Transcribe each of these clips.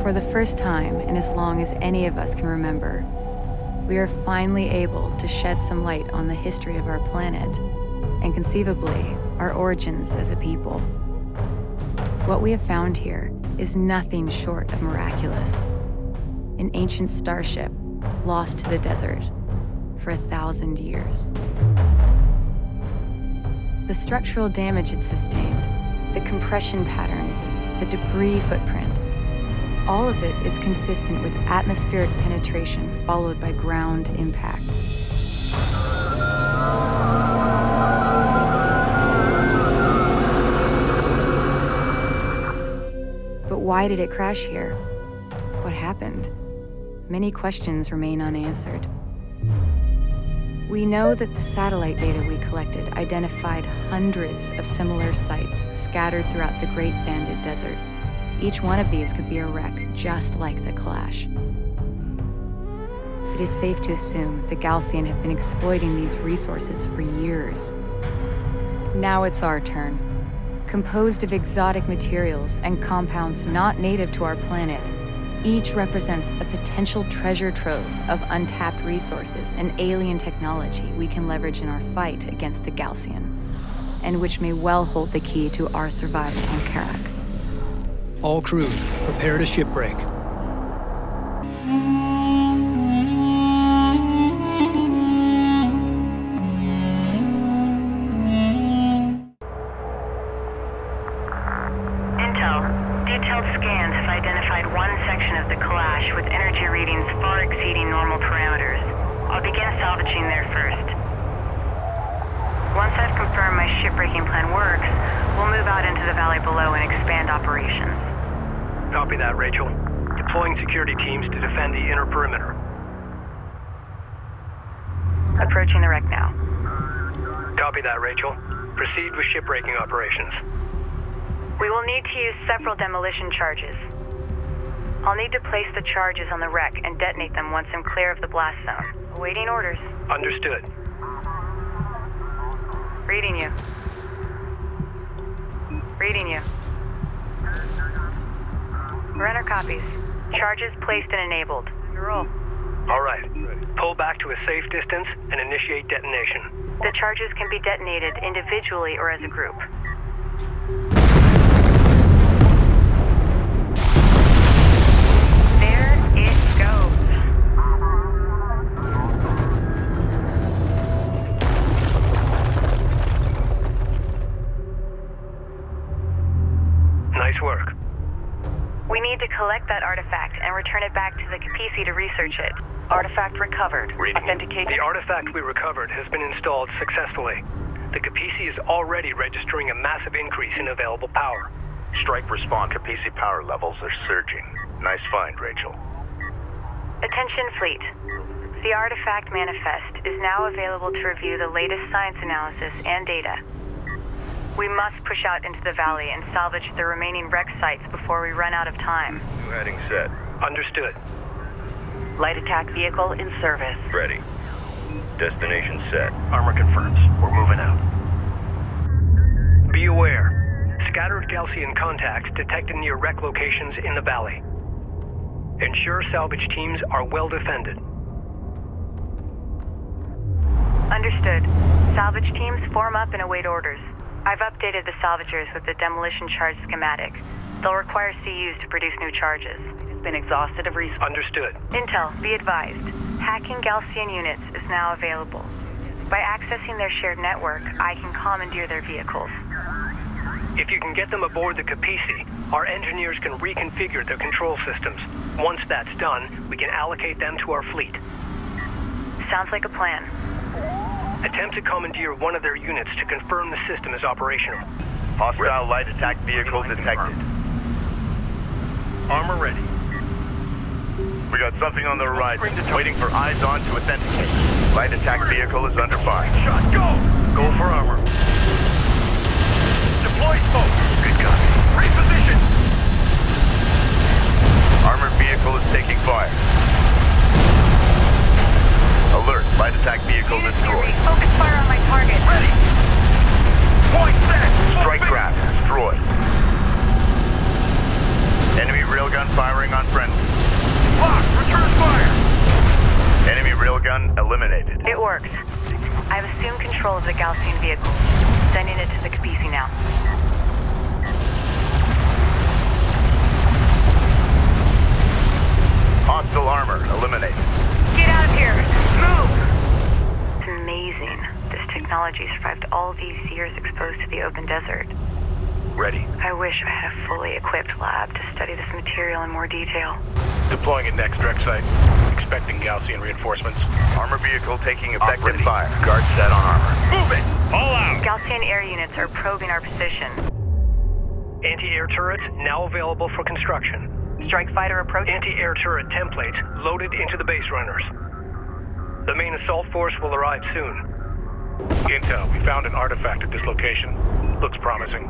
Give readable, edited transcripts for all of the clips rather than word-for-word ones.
For the first time in as long as any of us can remember, we are finally able to shed some light on the history of our planet and conceivably our origins as a people. What we have found here is nothing short of miraculous. An ancient starship lost to the desert for 1,000 years. The structural damage it sustained, the compression patterns, the debris footprint, all of it is consistent with atmospheric penetration followed by ground impact. But why did it crash here? What happened? Many questions remain unanswered. We know that the satellite data we collected identified hundreds of similar sites scattered throughout the Great Banded Desert. Each one of these could be a wreck just like the Kalash. It is safe to assume the Gaalsien have been exploiting these resources for years. Now it's our turn. Composed of exotic materials and compounds not native to our planet, each represents a potential treasure trove of untapped resources and alien technology we can leverage in our fight against the Gaalsien, and which may well hold the key to our survival on Kharak. All crews, prepare to shipbreak. Detailed scans have identified one section of the Kalash with energy readings far exceeding normal parameters. I'll begin salvaging there first. Once I've confirmed my shipbreaking plan works, we'll move out into the valley below and expand operations. Copy that, Rachel. Deploying security teams to defend the inner perimeter. Approaching the wreck now. Copy that, Rachel. Proceed with shipbreaking operations. We will need to use several demolition charges. I'll need to place the charges on the wreck and detonate them once I'm clear of the blast zone. Awaiting orders. Understood. Reading you. Reading you. Runner copies. Charges placed and enabled. Roll. All right. Pull back to a safe distance and initiate detonation. The charges can be detonated individually or as a group. There it goes. Nice work. We need to collect that artifact and return it back to the Kapisi to research it. Artifact recovered. Authenticate. The artifact we recovered has been installed successfully. The Kapisi is already registering a massive increase in available power. Strike response. Kapisi power levels are surging. Nice find, Rachel. Attention, fleet. The artifact manifest is now available to review the latest science analysis and data. We must push out into the valley and salvage the remaining wreck sites before we run out of time. New heading set. Understood. Light attack vehicle in service. Ready. Destination set. Armor confirms. We're moving out. Be aware. Scattered Gaalsien contacts detected near wreck locations in the valley. Ensure salvage teams are well defended. Understood. Salvage teams form up and await orders. I've updated the salvagers with the demolition charge schematic. They'll require CUs to produce new charges. It's been exhausted of resources. Understood. Intel, be advised. Hacking Gaalsien units is now available. By accessing their shared network, I can commandeer their vehicles. If you can get them aboard the Kapisi, our engineers can reconfigure their control systems. Once that's done, we can allocate them to our fleet. Sounds like a plan. Attempt to commandeer one of their units to confirm the system is operational. Hostile light attack vehicle detected. Armor ready. We got something on the horizon. Waiting for eyes on to authenticate. Light attack vehicle is under fire. Shot, go! Go for armor. Deploy smoke. Good copy. Reposition. Armored vehicle is taking fire. Alert, light attack vehicle destroyed. Focus fire on my target. Ready. Point set. Strike craft destroyed. Enemy railgun railgun firing on friendly. Lock! Return fire! Enemy railgun eliminated. It works. I've assumed control of the Gaalsien vehicle. Sending it to the Kapisi now. Hostile armor eliminated. Get out of here! Move! It's amazing. This technology survived all these years exposed to the open desert. Ready. I wish I had a fully equipped lab to study this material in more detail. Deploying at next direct site. Expecting Gaalsien reinforcements. Armor vehicle taking effective fire. Guard set on armor. Move it! All out! Gaalsien air units are probing our position. Anti-air turrets now available for construction. Strike fighter approach. Anti-air turret templates loaded into the Baserunners. The main assault force will arrive soon. Intel, we found an artifact at this location. Looks promising.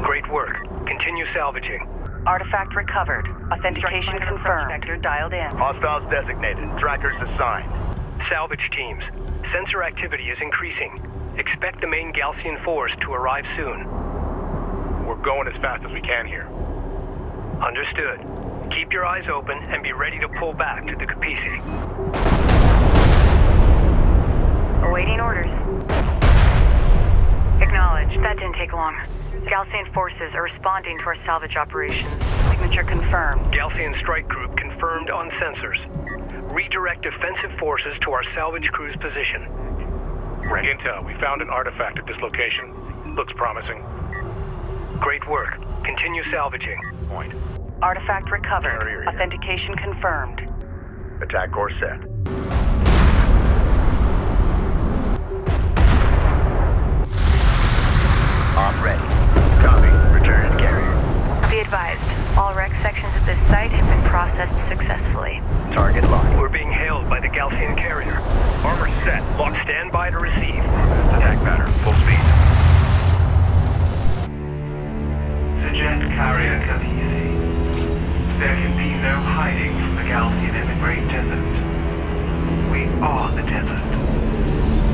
Great work. Continue salvaging. Artifact recovered. Authentication confirmed. Vector dialed in. Hostiles designated. Trackers assigned. Salvage teams. Sensor activity is increasing. Expect the main Gaalsien force to arrive soon. We're going as fast as we can here. Understood. Keep your eyes open and be ready to pull back to the Kapisi. Awaiting orders. Acknowledged. That didn't take long. Gaalsien forces are responding to our salvage operations. Signature confirmed. Gaalsien strike group confirmed on sensors. Redirect defensive forces to our salvage crew's position. Intel, we found an artifact at this location. Looks promising. Great work. Continue salvaging. Point. Artifact recovered. Carrier. Authentication confirmed. Attack course set. Op ready. Copy. Return carrier. Be advised, all wreck sections at this site have been processed successfully. Target locked. We're being hailed by the Gaalsien carrier. Armor set. Lock standby to receive. Attack pattern. Full speed. Suggest carrier Kapisi. There can be no hiding from the Gaalsien in the Great Desert. We are the desert.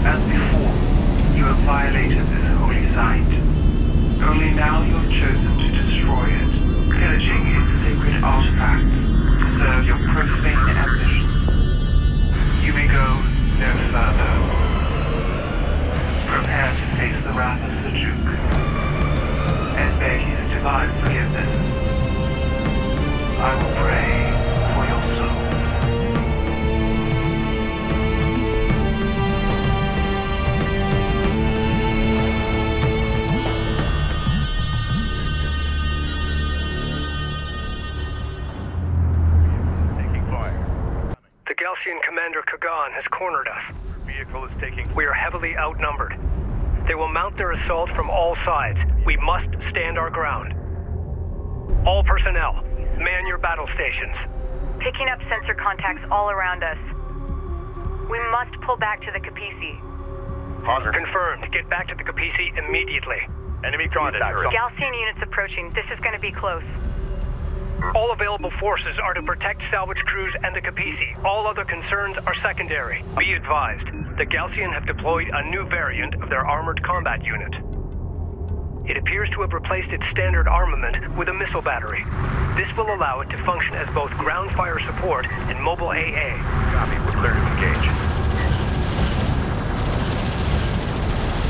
As before, you have violated this holy site. Only now you have chosen to destroy it, pillaging its sacred artifacts to serve your profane ambitions. You may go no further. Prepare to face the wrath of Sajuk and beg his divine forgiveness. I will pray for your soul. Taking fire. The Gaalsien commander Khagaan has cornered us. Vehicle is taking. We are heavily outnumbered. They will mount their assault from all sides. We must stand our ground. All personnel, man your battle stations. Picking up sensor contacts all around us. We must pull back to the Kapisi. Hostile. Confirmed. Get back to the Kapisi immediately. Enemy contact. Gaalsien units approaching. This is going to be close. All available forces are to protect salvage crews and the Kapisi. All other concerns are secondary. Be advised, the Gaalsien have deployed a new variant of their armored combat unit. It appears to have replaced its standard armament with a missile battery. This will allow it to function as both ground fire support and mobile AA. Copy. We're clear to engage.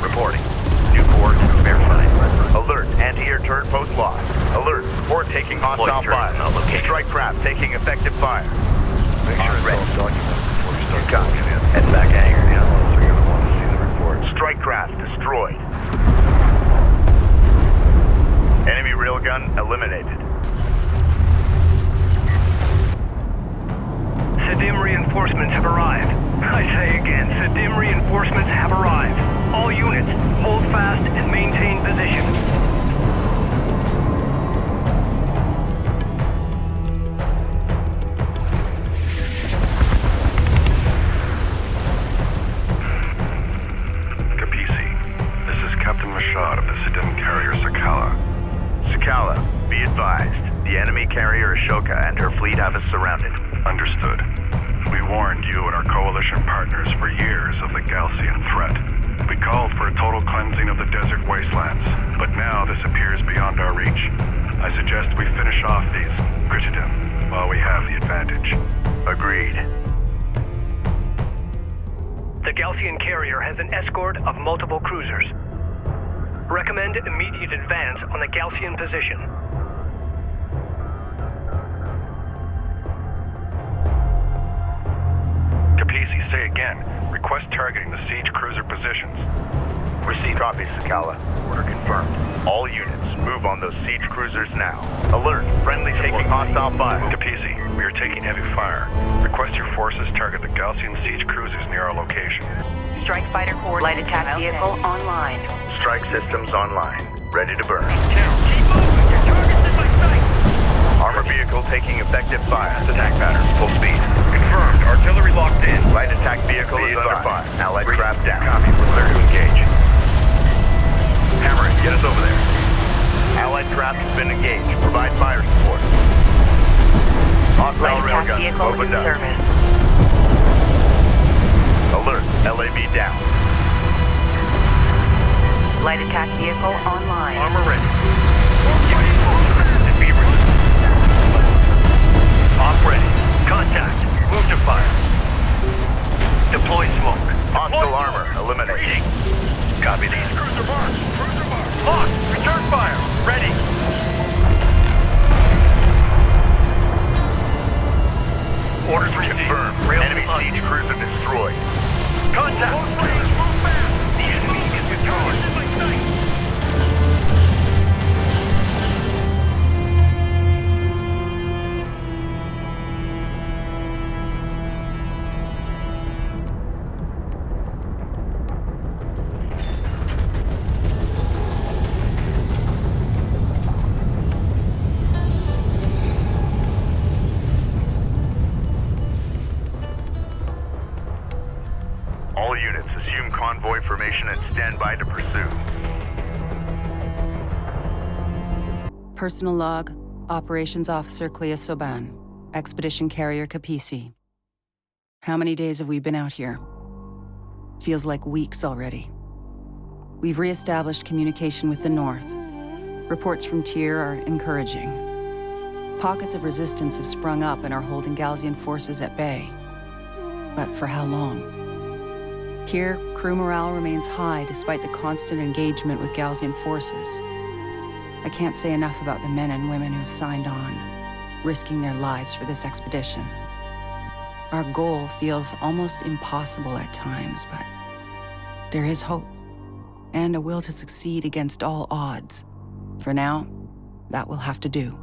Reporting. New port. Verified. Alert. Anti-air turret post lost. Alert. Port taking hostile fire. Strike craft taking effective fire. Make sure it's all documented before you start copying it. Head back hangar. The analysts are going to want to see the report. Strike craft destroyed. Enemy railgun eliminated. Sadim reinforcements have arrived. I say again, Sadim reinforcements have arrived. All units, hold fast and maintain position. Kapisi, this is Captain Mashad of the Sadim carrier Sakala. Sakala, be advised. The enemy carrier Ashoka and her fleet have us surrounded. Understood. We warned you and our coalition partners for years of the Gaalsien threat. We called for a total cleansing of the desert wastelands, but now this appears beyond our reach. I suggest we finish off these Gritidem while we have the advantage. Agreed. The Gaalsien carrier has an escort of multiple cruisers. Recommend immediate advance on the Gaalsien position. Kapisi, say again. Request targeting the siege cruiser positions. Received. Copy, Sakala. Order confirmed. All units, move on those siege cruisers now. Alert, friendly taking hostile fire. Kapisi, we are taking heavy fire. Request your forces target the Gaalsien siege cruisers near our location. Strike fighter core light attack vehicle online. Strike systems online. Ready to burn. Keep moving! Your target's in my sight! Armor vehicle taking effective fire. Attack pattern, full speed. Confirmed. Artillery locked in. Light attack vehicle is under fire. Allied craft down. Copy. We're clear to engage. Hammer it. Get us over there. Allied craft has been engaged. Provide fire support. Hostile Light attack railgun. vehicle in Opened up. service. Alert. LAV down. Light attack vehicle online. Armor ready. Off ready. Contact. Move to fire. Deploy smoke. Hostile armor. Eliminate. Copy these. Cruiser marks. Cruiser marks. Lock. Return fire. Ready. Orders received. Confirmed. Enemy siege cruiser destroyed. Contact. Move fast. The enemy is withdrawn. In my sight. All units, assume convoy formation and stand by to pursue. Personal log, Operations Officer Clea Soban, Expedition Carrier Kapisi. How many days have we been out here? Feels like weeks already. We've re-established communication with the North. Reports from Tyr are encouraging. Pockets of resistance have sprung up and are holding Gaalsien forces at bay. But for how long? Here, crew morale remains high despite the constant engagement with Gaalsien forces. I can't say enough about the men and women who've signed on, risking their lives for this expedition. Our goal feels almost impossible at times, but there is hope, and a will to succeed against all odds. For now, that will have to do.